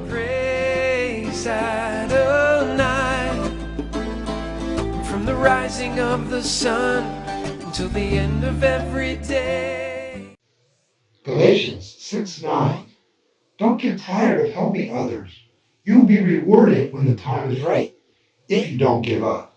Praise Adonai, from the rising of the sun until the end of every day. Galatians 6:9. Don't get tired of helping others. You'll be rewarded when the time is right, if you don't give up.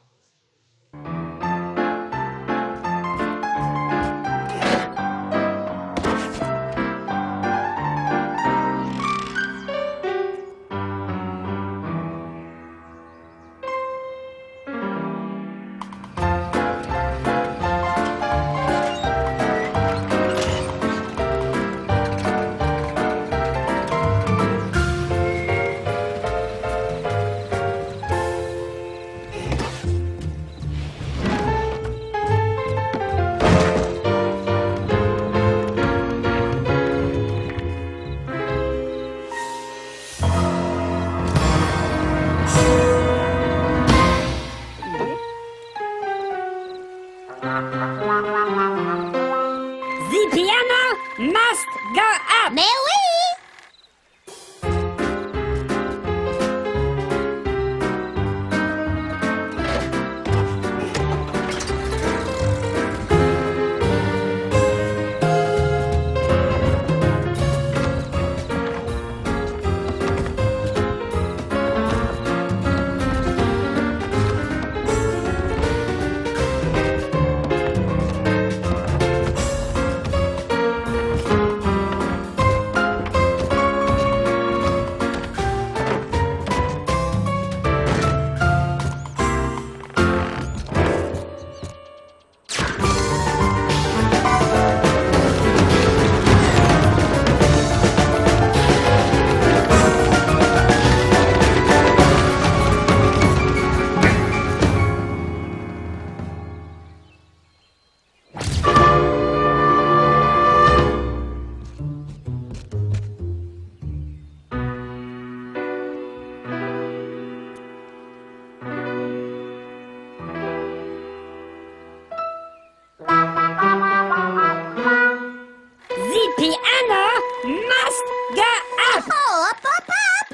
The piano must go up. Mais oui! The piano must go up. Oh, up, up, up!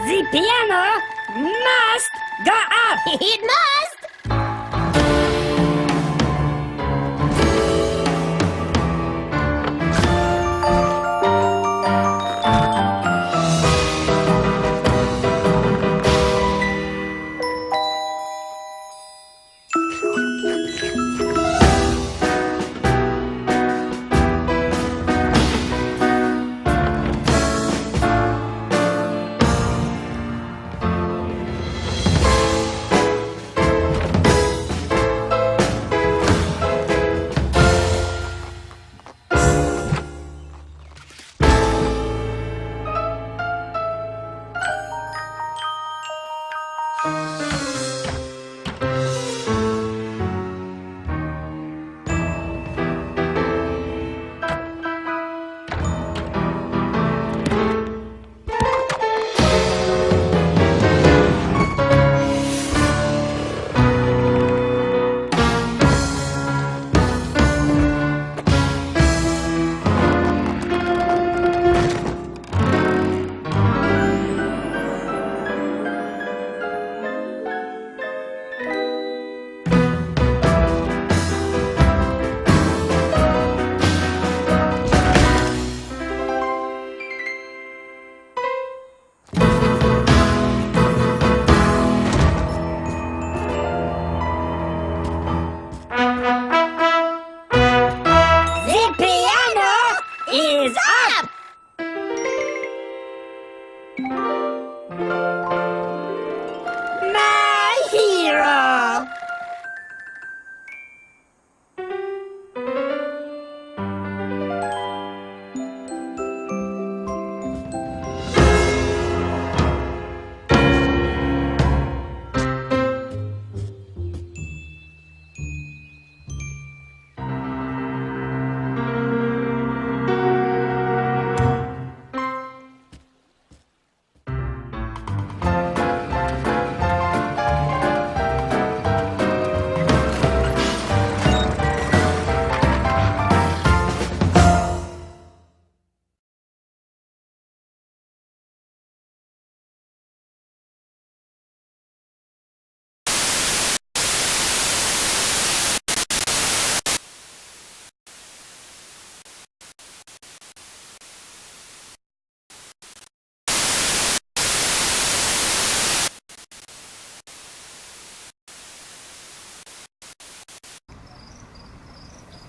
The piano must go up. It must!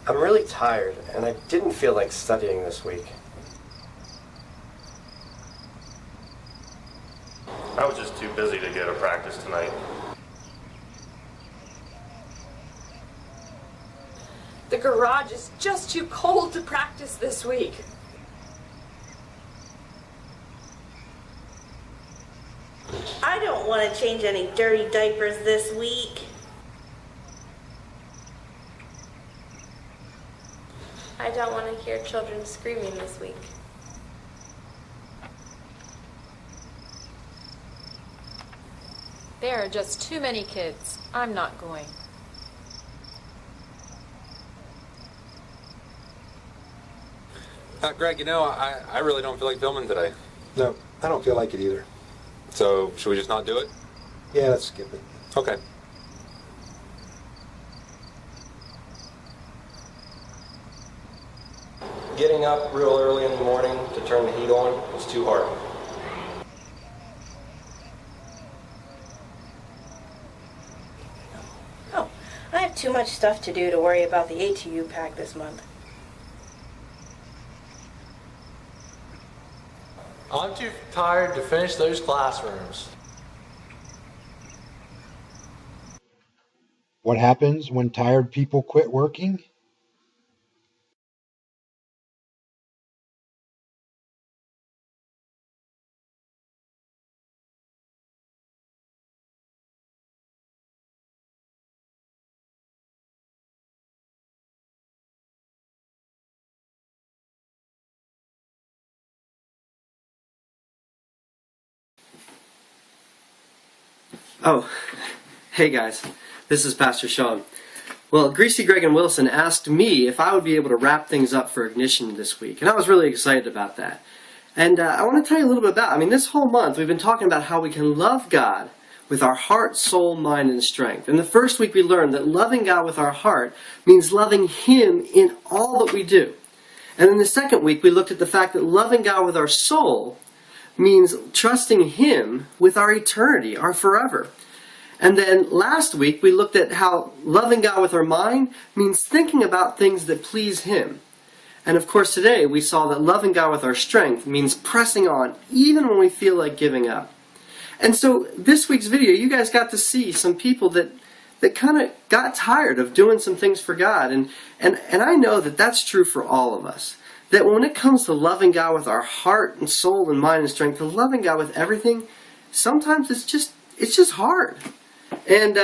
I'm really tired, and I didn't feel like studying this week. I was just too busy to go to practice tonight. The garage is just too cold to practice this week. I don't want to change any dirty diapers this week. I don't want to hear children screaming this week. There are just too many kids. I'm not going. Greg, I really don't feel like filming today. No, I don't feel like it either. So, should we just not do it? Yeah, let's skip it. Okay. Getting up real early in the morning to turn the heat on was too hard. Oh, I have too much stuff to do to worry about the ATU pack this month. I'm too tired to finish those classrooms. What happens when tired people quit working? Oh, hey guys, this is Pastor Sean. Well, Greasy Greg and Wilson asked me if I would be able to wrap things up for Ignition this week, and I was really excited about that. And I want to tell you a little bit about, this whole month we've been talking about how we can love God with our heart, soul, mind, and strength. And the first week we learned that loving God with our heart means loving Him in all that we do. And then the second week we looked at the fact that loving God with our soul means trusting Him with our eternity, our forever. And then last week we looked at how loving God with our mind means thinking about things that please Him. And of course today we saw that loving God with our strength means pressing on even when we feel like giving up. And so this week's video you guys got to see some people that kind of got tired of doing some things for God. And I know that that's true for all of us. That when it comes to loving God with our heart and soul and mind and strength, to loving God with everything, sometimes it's just hard. And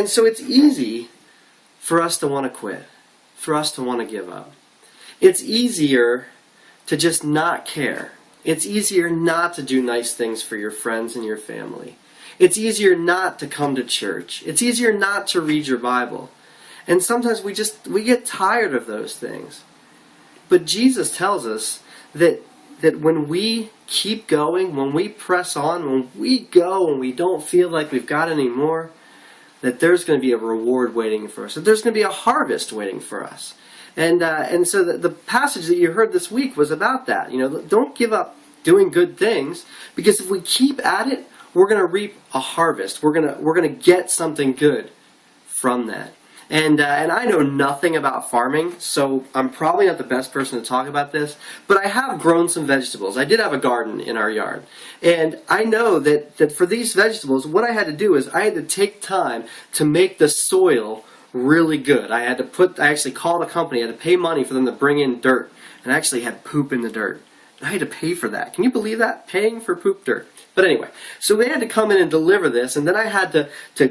so it's easy for us to want to quit, for us to want to give up. It's easier to just not care. It's easier not to do nice things for your friends and your family. It's easier not to come to church. It's easier not to read your Bible. And sometimes we get tired of those things. But Jesus tells us that when we keep going, when we press on, when we go and we don't feel like we've got any more, that there's going to be a reward waiting for us, that there's going to be a harvest waiting for us. And so the passage that you heard this week was about that. Don't give up doing good things, because if we keep at it, we're going to reap a harvest. We're going to get something good from that. And I know nothing about farming, so I'm probably not the best person to talk about this, but I have grown some vegetables. I did have a garden in our yard. And I know that for these vegetables, what I had to do is I had to take time to make the soil really good. I actually called a company, I had to pay money for them to bring in dirt, and I actually had poop in the dirt. I had to pay for that. Can you believe that? Paying for poop dirt. But anyway, so they had to come in and deliver this, and then I had to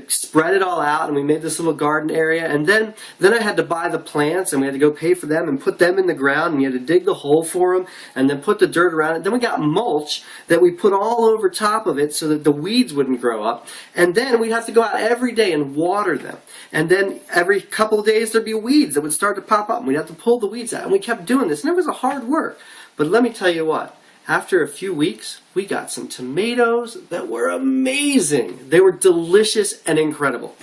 spread it all out, and we made this little garden area, and then I had to buy the plants, and we had to go pay for them and put them in the ground, and you had to dig the hole for them, and then put the dirt around it. Then we got mulch that we put all over top of it so that the weeds wouldn't grow up, and then we'd have to go out every day and water them. And then every couple of days there'd be weeds that would start to pop up, and we'd have to pull the weeds out, and we kept doing this, and it was a hard work. But let me tell you what, after a few weeks, we got some tomatoes that were amazing. They were delicious and incredible.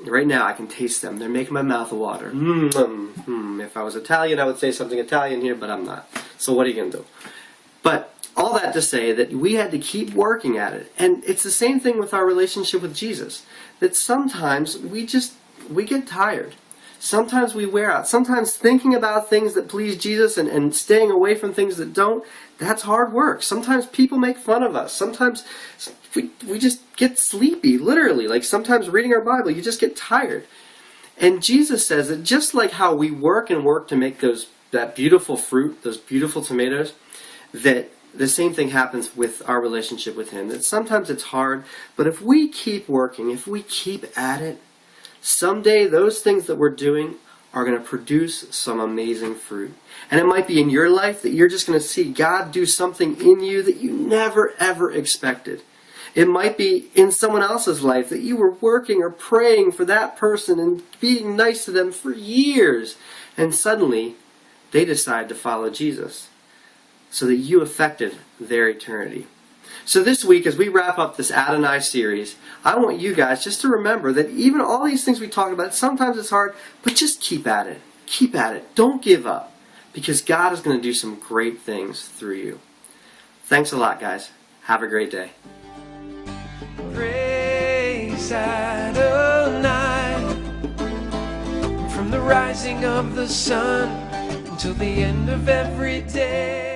Right now, I can taste them. They're making my mouth water. If I was Italian, I would say something Italian here, but I'm not. So what are you going to do? But all that to say that we had to keep working at it. And it's the same thing with our relationship with Jesus. That sometimes we get tired. Sometimes we wear out. Sometimes thinking about things that please Jesus and staying away from things that don't, that's hard work. Sometimes people make fun of us. Sometimes we just get sleepy, literally. Like sometimes reading our Bible, you just get tired. And Jesus says that just like how we work and work to make that beautiful fruit, those beautiful tomatoes, that the same thing happens with our relationship with Him. That sometimes it's hard, but if we keep working, if we keep at it, someday those things that we're doing are going to produce some amazing fruit. And it might be in your life that you're just going to see God do something in you that you never ever expected. It might be in someone else's life that you were working or praying for that person and being nice to them for years, and suddenly they decide to follow Jesus so that you affected their eternity. So this week, as we wrap up this Adonai series, I want you guys just to remember that even all these things we talk about, sometimes it's hard, but just keep at it. Keep at it. Don't give up, because God is going to do some great things through you. Thanks a lot, guys. Have a great day. Praise Adonai, from the rising of the sun until the end of every day.